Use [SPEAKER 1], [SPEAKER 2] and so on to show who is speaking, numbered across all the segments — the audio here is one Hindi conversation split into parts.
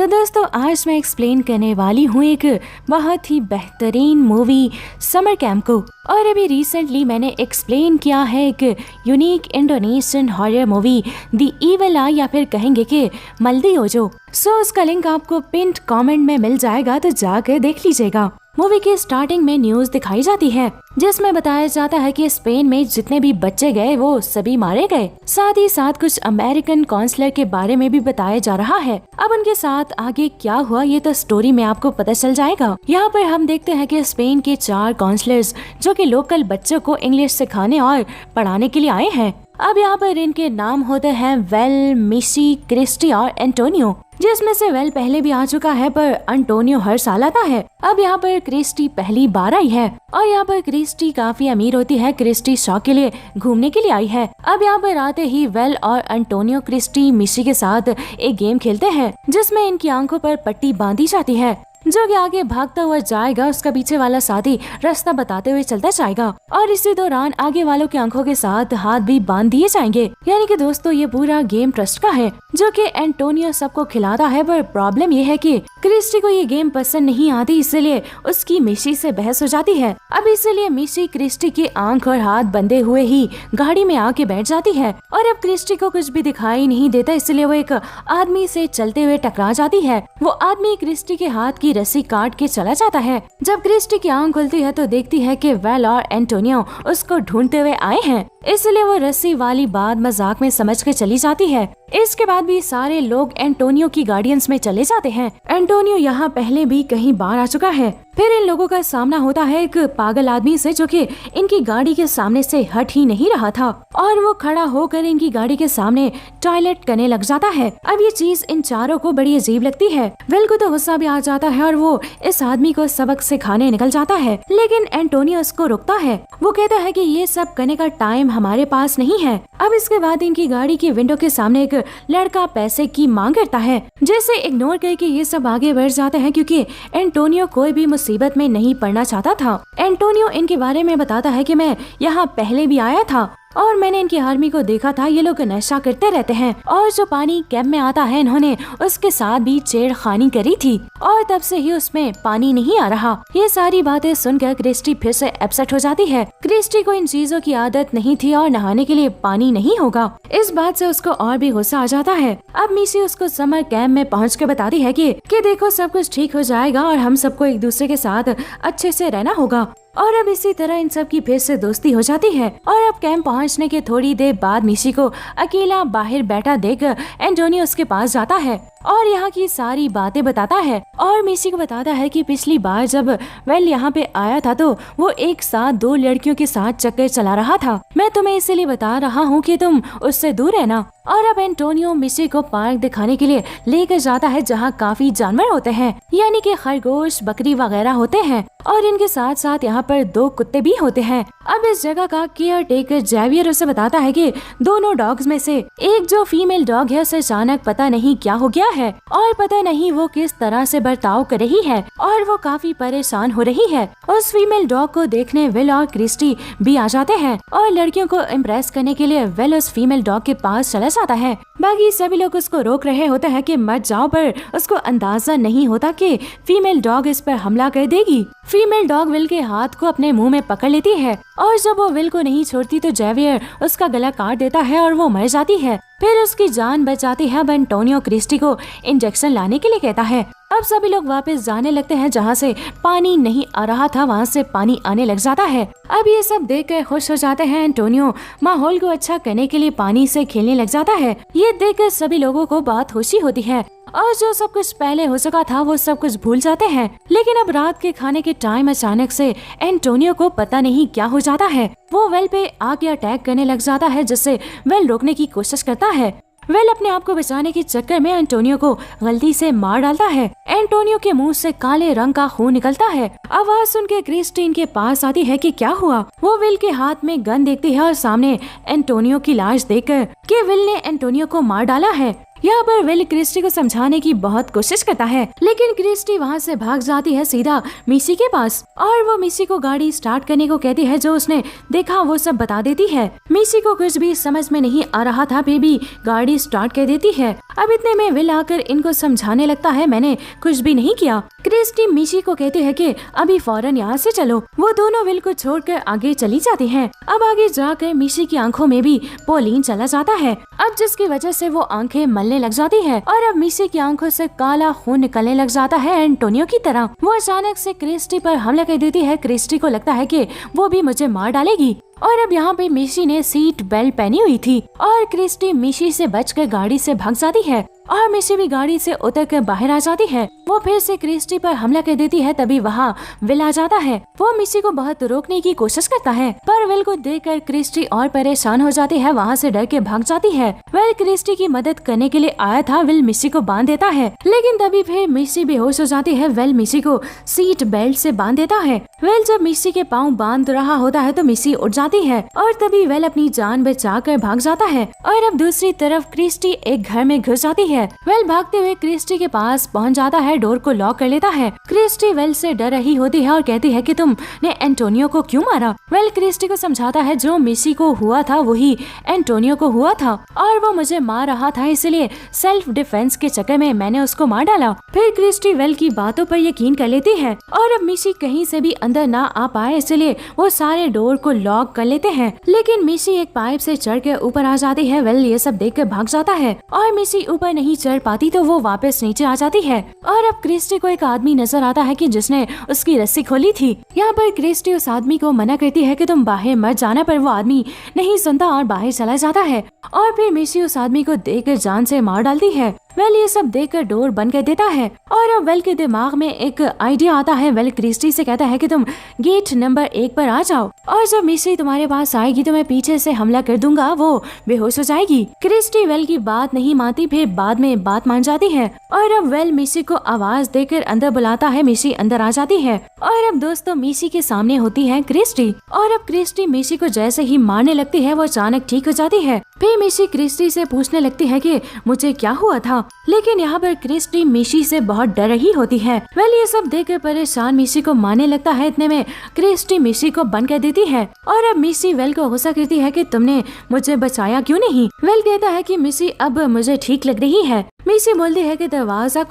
[SPEAKER 1] तो दोस्तों आज मैं एक्सप्लेन करने वाली हूँ एक बहुत ही बेहतरीन मूवी समर कैंप को। और अभी रिसेंटली मैंने एक्सप्लेन किया है एक unique Indonesian horror movie the evil eye या फिर कहेंगे कि मल्दी ओजो। सो उसका लिंक आपको पिंड कमेंट में मिल जाएगा, तो जाकर देख लीजिएगा। मूवी के स्टार्टिंग में न्यूज दिखाई जाती है जिसमें बताया जाता है कि स्पेन में जितने भी बच्चे गए वो सभी मारे गए। साथ ही साथ कुछ अमेरिकन काउंसलर के बारे में भी बताया जा रहा है। अब उनके साथ आगे क्या हुआ ये तो स्टोरी में आपको पता चल जाएगा। यहाँ पर हम देखते हैं कि स्पेन के 4 काउंसलर्स जो कि लोकल बच्चों को इंग्लिश सिखाने और पढ़ाने के लिए आए हैं। अब यहाँ पर इनके नाम होते हैं वेल, मिशी, क्रिस्टी और एंटोनियो, जिसमें से वेल पहले भी आ चुका है पर एंटोनियो हर साल आता है। अब यहाँ पर क्रिस्टी पहली बार आई है और यहाँ पर क्रिस्टी काफी अमीर होती है। क्रिस्टी शौक के लिए घूमने के लिए आई है। अब यहाँ पर आते ही वेल और एंटोनियो क्रिस्टी मिशी के साथ एक गेम खेलते हैं जिसमें इनकी आंखों पर पट्टी बांधी जाती है। जो कि आगे भागता हुआ जाएगा उसका पीछे वाला साथी रास्ता बताते हुए चलता जाएगा और इसी दौरान आगे वालों की आंखों के साथ हाथ भी बांध दिए जाएंगे। यानी कि दोस्तों ये पूरा गेम ट्रस्ट का है जो कि एंटोनियो सबको खिलाता है। पर प्रॉब्लम ये है कि क्रिस्टी को ये गेम पसंद नहीं आती, इसलिए उसकी मिशी से बहस हो जाती है। अब इसलिए मिशी क्रिस्टी की आंख और हाथ बंधे हुए ही गाड़ी में आके बैठ जाती है और अब क्रिस्टी को कुछ भी दिखाई नहीं देता, इसलिए वो एक आदमी से चलते हुए टकरा जाती है। वो आदमी क्रिस्टी के हाथ की रस्सी काट के चला जाता है। जब क्रिस्टी की आंख खुलती है तो देखती है कि वेल और एंटोनियो उसको ढूंढते हुए आए हैं, इसलिए वो रस्सी वाली बात मजाक में समझ के चली जाती है। इसके बाद भी सारे लोग एंटोनियो की गार्डियंस में चले जाते हैं। एंटोनियो यहाँ पहले भी कहीं बार आ चुका है। फिर इन लोगों का सामना होता है एक पागल आदमी से जो कि इनकी गाड़ी के सामने से हट ही नहीं रहा था और वो खड़ा होकर इनकी गाड़ी के सामने टॉयलेट करने लग जाता है। अब ये चीज इन चारों को बड़ी अजीब लगती है। विल को तो गुस्सा भी आ जाता है और वो इस आदमी को सबक सिखाने निकल जाता है, लेकिन एंटोनियो उसको रोकता है। वो कहता है कि ये सब करने का टाइम हमारे पास नहीं है। अब इसके बाद इनकी गाड़ी की विंडो के सामने एक लड़का पैसे की मांग करता है, जिसे इग्नोर करके ये सब आगे बढ़ जाते हैं क्योंकि एंटोनियो कोई भी मुसीबत में नहीं पड़ना चाहता था। एंटोनियो इनके बारे में बताता है कि मैं यहाँ पहले भी आया था और मैंने इनकी आर्मी को देखा था, ये लोग नशा करते रहते हैं और जो पानी कैंप में आता है इन्होंने उसके साथ भी छेड़खानी करी थी और तब से ही उसमें पानी नहीं आ रहा। ये सारी बातें सुनकर क्रिस्टी फिर से अपसेट हो जाती है। क्रिस्टी को इन चीजों की आदत नहीं थी और नहाने के लिए पानी नहीं होगा, इस बात से उसको और भी गुस्सा आ जाता है। अब मिशी उसको समर कैंप में पहुँच कर बताती है कि देखो सब कुछ ठीक हो जाएगा और हम सबको एक दूसरे के साथ अच्छे से रहना होगा। और अब इसी तरह इन सब की फिर से दोस्ती हो जाती है। और अब कैंप पहुंचने के थोड़ी देर बाद मिशी को अकेला बाहर बैठा देख एंटोनियो उसके पास जाता है और यहाँ की सारी बातें बताता है और मिशी को बताता है कि पिछली बार जब वेल यहाँ पे आया था तो वो एक साथ 2 लड़कियों के साथ चक्कर चला रहा था। मैं तुम्हें इसलिए बता रहा हूँ कि तुम उससे दूर रहना। और अब एंटोनियो मिशी को पार्क दिखाने के लिए लेकर जाता है जहाँ काफी जानवर होते हैं, यानी कि खरगोश, बकरी वगैरह होते हैं और इनके साथ साथ यहाँ पर 2 कुत्ते भी होते हैं। अब इस जगह का केयर टेकर जेवियर उसे बताता है कि दोनों डॉग्स में से एक जो फीमेल डॉग है उसे अचानक पता नहीं क्या हो गया है और पता नहीं वो किस तरह से बर्ताव कर रही है और वो काफी परेशान हो रही है। उस फीमेल डॉग को देखने विल और क्रिस्टी भी आ जाते हैं और लड़कियों को इम्प्रेस करने के लिए विल उस फीमेल डॉग के पास चला जाता है। बाकी सभी लोग उसको रोक रहे होते हैं कि मत जाओ, पर उसको अंदाजा नहीं होता कि फीमेल डॉग इस पर हमला कर देगी। फीमेल डॉग विल के हाथ को अपने मुंह में पकड़ लेती है और जब वो विल को नहीं छोड़ती तो जेवियर उसका गला काट देता है और वो मर जाती है। फिर उसकी जान बच जाती है। अब एंटोनियो क्रिस्टी को इंजेक्शन लाने के लिए कहता है। अब सभी लोग वापस जाने लगते हैं, जहाँ से पानी नहीं आ रहा था वहाँ से पानी आने लग जाता है। अब ये सब देखकर खुश हो जाते हैं। एंटोनियो माहौल को अच्छा करने के लिए पानी से खेलने लग जाता है। ये देखकर सभी लोगों को बहुत खुशी होती है और जो सब कुछ पहले हो चुका था वो सब कुछ भूल जाते हैं। लेकिन अब रात के खाने के टाइम अचानक से एंटोनियो को पता नहीं क्या हो जाता है। वो वेल पे आके अटैक करने लग जाता है, जिससे वेल रोकने की कोशिश करता है। वेल अपने आप को बचाने के चक्कर में एंटोनियो को गलती से मार डालता है। एंटोनियो के मुंह से काले रंग का खून निकलता है। आवाज सुन के क्रिस्टीन के पास आती है कि क्या हुआ। वो विल के हाथ में गन देखती है और सामने एंटोनियो की लाश देखकर कि विल ने एंटोनियो को मार डाला है। यहाँ पर वेल क्रिस्टी को समझाने की बहुत कोशिश करता है, लेकिन क्रिस्टी वहाँ से भाग जाती है सीधा मिसी के पास और वो मिसी को गाड़ी स्टार्ट करने को कहती है। जो उसने देखा वो सब बता देती है। मिसी को कुछ भी समझ में नहीं आ रहा था, फिर भी गाड़ी स्टार्ट कर देती है। अब इतने में विल आकर इनको समझाने लगता है, मैंने कुछ भी नहीं किया। क्रिस्टी मिसी को कहती है कि अभी फौरन यहाँ से चलो। वो दोनों विल को छोड़कर आगे चली जाती हैं। अब आगे जाकर मिसी की आंखों में भी पोलिन चला जाता है, अब जिसकी वजह से वो आंखें मलने लग जाती है और अब मिसी की आंखों से काला खून निकलने लग जाता है एंटोनियो की तरह। वो अचानक से क्रिस्टी पर हमला कर देती है। क्रिस्टी को लगता है कि वो भी मुझे मार डालेगी और अब यहाँ पे मिशी ने सीट बेल्ट पहनी हुई थी और क्रिस्टी मिशी से बचकर गाड़ी से भाग जाती है और मिशी भी गाड़ी से उतर कर बाहर आ जाती है। वो फिर से क्रिस्टी पर हमला कर देती है, तभी वहाँ विल आ जाता है। वो मिशी को बहुत रोकने की कोशिश करता है, पर विल को देखकर क्रिस्टी और परेशान हो जाती है, वहाँ से डर के भाग जाती है। विल क्रिस्टी की मदद करने के लिए आया था। विल मिशी को बांध देता है, लेकिन तभी फिर मिशी बेहोश हो जाती है। विल मिशी को सीट बेल्ट से बांध देता है। विल जब मिशी के पाँव बांध रहा होता है तो मिशी उठ जाती है और तभी विल अपनी जान बचाकर भाग जाता है। और अब दूसरी तरफ क्रिस्टी एक घर में घुस जाती है। विल भागते हुए क्रिस्टी के पास पहुंच जाता है, डोर को लॉक कर लेता है। क्रिस्टी विल से डर रही होती है और कहती है कि तुमने एंटोनियो को क्यों मारा। विल क्रिस्टी को समझाता है जो मिशी को हुआ था वही एंटोनियो को हुआ था और वो मुझे मार रहा था, इसलिए सेल्फ डिफेंस के चक्कर में मैंने उसको मार डाला। फिर क्रिस्टी विल की बातों पर यकीन कर लेती है और अब मिशी कहीं से भी अंदर ना आ पाए, इसलिए वो सारे डोर को लॉक कर लेते हैं। लेकिन मिशी एक पाइप से चढ़ के ऊपर आ जाती है। विल ये सब देख कर भाग जाता है और मिशी ऊपर नहीं चढ़ पाती तो वो वापस नीचे आ जाती है और अब क्रिस्टी को एक आदमी नजर आता है कि जिसने उसकी रस्सी खोली थी। यहाँ पर क्रिस्टी उस आदमी को मना करती है कि तुम बाहर मत जाना, पर वो आदमी नहीं सुनता और बाहर चला जाता है और फिर मिशी उस आदमी को देखकर जान से मार डालती है। वेल ये सब देखकर डोर बंद कर देता है और अब वेल के दिमाग में एक आइडिया आता है। वेल क्रिस्टी से कहता है कि तुम गेट नंबर 1 पर आ जाओ और जब मिशी तुम्हारे पास आएगी तो मैं पीछे से हमला कर दूंगा, वो बेहोश हो जाएगी। क्रिस्टी वेल की बात नहीं मानती, फिर बाद में बात मान जाती है और अब वेल मिशी को आवाज देकर अंदर बुलाता है। मिशी अंदर आ जाती है और अब दोस्तों मिशी के सामने होती है क्रिस्टी और अब क्रिस्टी मिशी को जैसे ही मारने लगती है वो अचानक ठीक हो जाती है। फिर मिशी क्रिस्टी से पूछने लगती है कि मुझे क्या हुआ था, लेकिन यहाँ पर क्रिस्टी मिशी से बहुत डर रही होती है। वेल ये सब देखकर परेशान मिशी को मारने लगता है। इतने में क्रिस्टी मिशी को बंद कर देती है और अब मिशी वेल को गुस्सा करती है कि तुमने मुझे बचाया क्यों नहीं। वेल कहता है कि मिशी अब मुझे ठीक लग रही है। मिशी बोलती है कि दरवाजा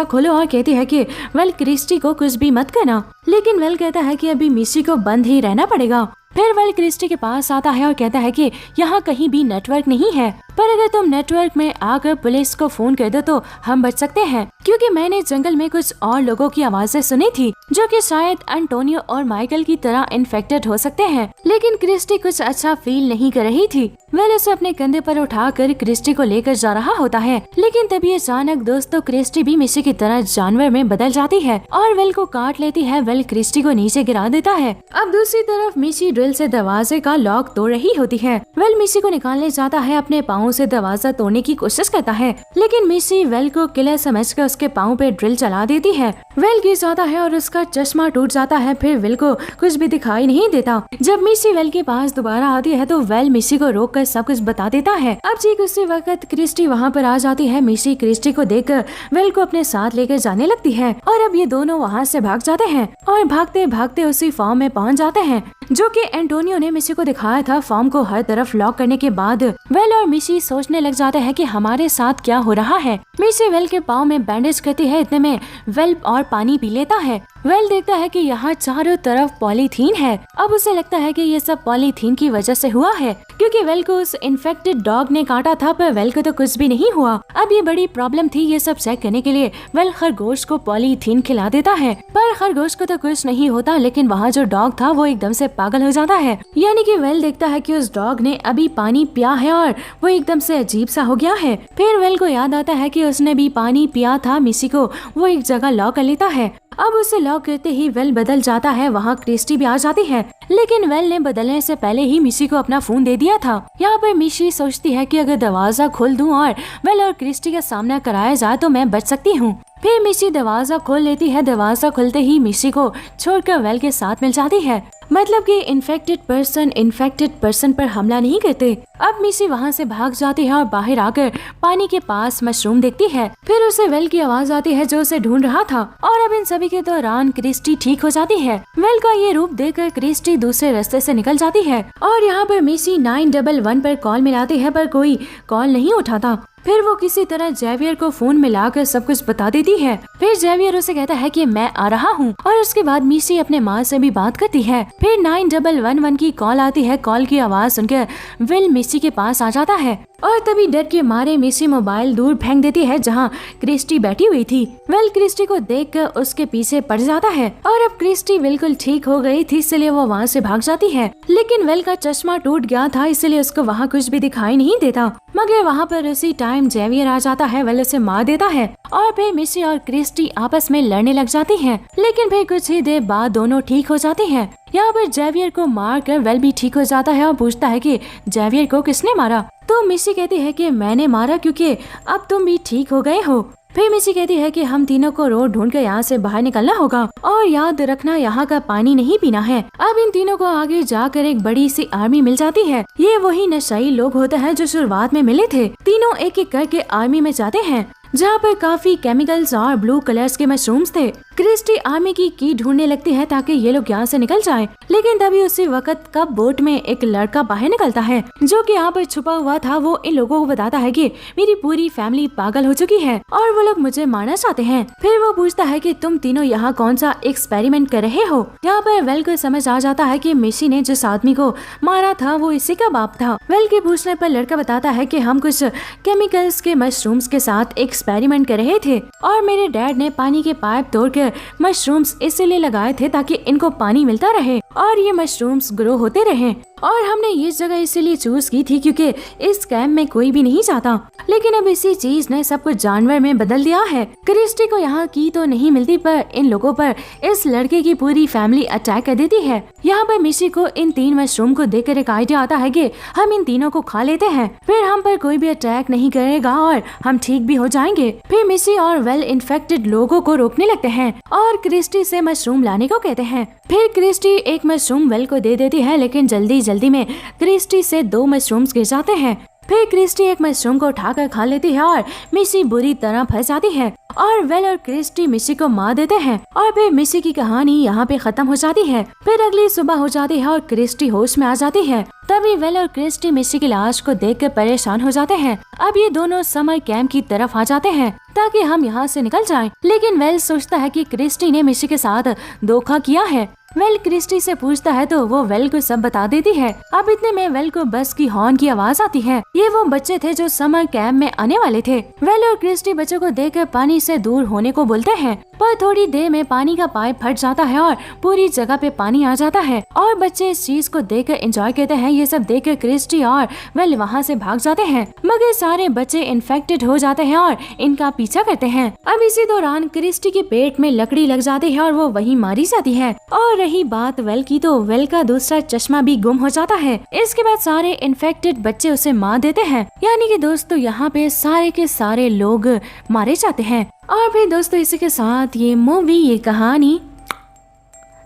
[SPEAKER 1] खोलो और कहती है कि वेल क्रिस्टी को कुछ भी मत करना, लेकिन वेल कहता है कि अभी मिशी को बंद ही रहना पड़ेगा। फिर वेल क्रिस्टी के पास आता है और कहता है कि यहाँ कहीं भी नेटवर्क नहीं है, पर अगर तुम नेटवर्क में आकर पुलिस को फोन कर दो तो हम बच सकते हैं, क्योंकि मैंने जंगल में कुछ और लोगों की आवाजें सुनी थी जो कि शायद एंटोनियो और माइकल की तरह इन्फेक्टेड हो सकते हैं। लेकिन क्रिस्टी कुछ अच्छा फील नहीं कर रही थी। वेल उसे अपने कंधे पर उठाकर क्रिस्टी को लेकर जा रहा होता है, लेकिन तभी अचानक दोस्तों क्रिस्टी भी मिशी की तरह जानवर में बदल जाती है और वेल को काट लेती है। वेल क्रिस्टी को नीचे गिरा देता है। अब दूसरी तरफ मिशी ड्रिल से दरवाजे का लॉक तोड़ रही होती है। वेल मिशी को निकालने जाता है, अपने पाँव से दरवाजा तोड़ने की कोशिश करता है, लेकिन मिशी वेल को किलर समझकर उसके पाँव पे ड्रिल चला देती है। वेल गिर जाता है और उसका चश्मा टूट जाता है। फिर वेल को कुछ भी दिखाई नहीं देता। जब मिशी वेल के पास दोबारा आती है तो वेल मिशी को रोक कर सब कुछ बता देता है। अब ठीक उसी वक्त क्रिस्टी वहाँ पर आ जाती है। मिशी क्रिस्टी को देखकर वेल को अपने साथ लेकर जाने लगती है और अब ये दोनों वहाँ से भाग जाते हैं और भागते भागते उसी फार्म में पहुँच जाते हैं जो कि एंटोनियो ने मिशी को दिखाया था। फार्म को हर तरफ लॉक करने के बाद वेल और मिशी सोचने लग जाते हैं कि हमारे साथ क्या हो रहा है। मिशी वेल के पाँव में बैंडेज करती है। इतने में वेल और पानी पी लेता है। वेल देखता है कि यहाँ चारों तरफ पॉलीथीन है। अब उसे लगता है कि ये सब पॉलीथीन की वजह से हुआ है, क्योंकि वेल को उस इन्फेक्टेड डॉग ने काटा था, पर वेल को तो कुछ भी नहीं हुआ। अब ये बड़ी प्रॉब्लम थी। ये सब चेक करने के लिए वेल खरगोश को पॉलीथीन खिला देता है, पर खरगोश को तो कुछ नहीं होता, लेकिन वहाँ जो डॉग था वो एकदम से पागल हो जाता है। यानी कि वेल देखता है कि उस डॉग ने अभी पानी पिया है और वो एकदम से अजीब सा हो गया है। फिर वेल को याद आता है कि उसने भी पानी पिया था। मिशी को वो एक जगह लॉक कर लेता है। अब उसे लॉक करते ही वेल बदल जाता है। वहाँ क्रिस्टी भी आ जाती है, लेकिन वेल ने बदलने से पहले ही मिशी को अपना फोन दे दिया था। यहाँ पर मिशी सोचती है कि अगर दरवाजा खोल दूं और वेल और क्रिस्टी का सामना कराया जाए तो मैं बच सकती हूँ। फिर मिशी दरवाजा खोल लेती है। दरवाजा खुलते ही मिशी को छोड़कर वेल के साथ मिल जाती है। मतलब कि इन्फेक्टेड पर्सन पर हमला नहीं करते। अब मिसी वहाँ से भाग जाती है और बाहर आकर पानी के पास मशरूम देखती है। फिर उसे वेल की आवाज आती है जो उसे ढूंढ रहा था। और अब इन सभी के दौरान क्रिस्टी ठीक हो जाती है। वेल का ये रूप देखकर क्रिस्टी दूसरे रास्ते से निकल जाती है और यहाँ पर मिसी 911 पर कॉल मिलाती है, पर कोई कॉल नहीं उठाता। फिर वो किसी तरह जेवियर को फोन मिलाकर सब कुछ बता देती है। फिर जेवियर उसे कहता है कि मैं आ रहा हूँ और उसके बाद मिसी अपने माँ से भी बात करती है। फिर 911 की कॉल आती है। कॉल की आवाज सुनकर विल मिसी के पास आ जाता है और तभी डर के मारे मिसी मोबाइल दूर फेंक देती है जहाँ क्रिस्टी बैठी हुई थी। विल क्रिस्टी को देखकर उसके पीछे पड़ जाता है और अब क्रिस्टी बिल्कुल ठीक हो गई थी, इसलिए वो वहाँ से भाग जाती है। लेकिन विल का चश्मा टूट गया था, इसलिए उसको वहाँ कुछ भी दिखाई नहीं देता। मगर वहाँ पर उसी टाइम जेवियर आ जाता है। विल उसे मार देता है और फिर मिसी और क्रिस्टी आपस में लड़ने लग जाती हैं। लेकिन फिर कुछ ही देर बाद दोनों ठीक हो जाते हैं। यहाँ पर जेवियर को मारकर वेल भी ठीक हो जाता है और पूछता है कि जेवियर को किसने मारा। तो मिसी कहती है कि मैंने मारा क्योंकि अब तुम भी ठीक हो गए हो। फिर मिसी कहती है कि हम तीनों को रोड ढूंढकर यहाँ से बाहर निकलना होगा और याद रखना यहाँ का पानी नहीं पीना है। अब इन तीनों को आगे जाकर एक बड़ी सी आर्मी मिल जाती है। ये वही नशाई लोग होते हैं जो शुरुआत में मिले थे। तीनों एक एक करके आर्मी में जाते हैं जहाँ पर काफी केमिकल्स और ब्लू कलर्स के मशरूम्स थे। क्रिस्टी आर्मी की ढूंढने लगती है ताकि ये लोग यहाँ से निकल जाएं। लेकिन तभी उसी वक्त का बोट में एक लड़का बाहर निकलता है जो कि यहाँ पर छुपा हुआ था। वो इन लोगों को बताता है कि मेरी पूरी फैमिली पागल हो चुकी है और वो लोग मुझे मारना चाहते हैं। फिर वो पूछता है कि तुम तीनों यहाँ कौन सा एक्सपेरिमेंट कर रहे हो। यहाँ पर वेल को समझ आ जाता है कि मिसी ने जिस आदमी को मारा था वो इसी का बाप था। वेल के पूछने पर लड़का बताता है कि हम कुछ केमिकल्स के मशरूम्स के साथ एक्सपेरिमेंट कर रहे थे और मेरे डैड ने पानी के पाइप तोड़कर मशरूम्स इसीलिए लगाए थे ताकि इनको पानी मिलता रहे और ये मशरूम्स ग्रो होते रहे। और हमने ये जगह इसीलिए चूज की थी क्योंकि इस कैंप में कोई भी नहीं जाता। लेकिन अब इसी चीज ने सब कुछ जानवर में बदल दिया है। क्रिस्टी को यहाँ की तो नहीं मिलती, पर इन लोगों पर इस लड़के की पूरी फैमिली अटैक कर देती है। यहाँ पर मिसी को इन 3 मशरूम को देखकर एक आइडिया आता है कि हम इन तीनों को खा लेते हैं, फिर हम पर कोई भी अटैक नहीं करेगा और हम ठीक भी हो जाएंगे। फिर मिसी और वेल इन्फेक्टेड लोगों को रोकने लगते हैं और क्रिस्टी से मशरूम लाने को कहते हैं। फिर क्रिस्टी एक मशरूम वेल को दे देती है, लेकिन जल्दी में क्रिस्टी से 2 मशरूम्स गिर जाते हैं। फिर क्रिस्टी एक मशरूम को उठाकर खा लेती है और मिसी बुरी तरह फंस जाती है और वेल और क्रिस्टी मिसी को मार देते हैं और फिर मिसी की कहानी यहाँ पे खत्म हो जाती है। फिर अगली सुबह हो जाती है और क्रिस्टी होश में आ जाती है। तभी वेल और क्रिस्टी मिसी की लाश को देखकर परेशान हो जाते हैं। अब ये दोनों समर कैंप की तरफ आ जाते हैं ताकि हम यहाँ से निकल जाएं। लेकिन वेल सोचता है कि क्रिस्टी ने मिसी के साथ धोखा किया है। वेल क्रिस्टी से पूछता है तो वो वेल को सब बता देती है। अब इतने में वेल को बस की हॉर्न की आवाज आती है। ये वो बच्चे थे जो समर कैंप में आने वाले थे। वेल और क्रिस्टी बच्चों को देखकर पानी से दूर होने को बोलते हैं, पर थोड़ी देर में पानी का पाइप फट जाता है और पूरी जगह पे पानी आ जाता है और बच्चे इस चीज को देखकर एंजॉय करते हैं। ये सब देखकर क्रिस्टी और वेल वहाँ से भाग जाते हैं, मगर सारे बच्चे इन्फेक्टेड हो जाते हैं और इनका पीछा करते हैं। अब इसी दौरान क्रिस्टी के पेट में लकड़ी लग जाती है और वो वहीं मारी जाती है। और रही बात वेल की, तो वेल का दूसरा चश्मा भी गुम हो जाता है। इसके बाद सारे इन्फेक्टेड बच्चे उसे मार देते हैं। यानी कि दोस्तों यहाँ पे सारे के सारे लोग मारे जाते हैं। और फिर दोस्तों इसी के साथ ये मूवी, ये कहानी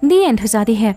[SPEAKER 1] दी एंड हो जाती है।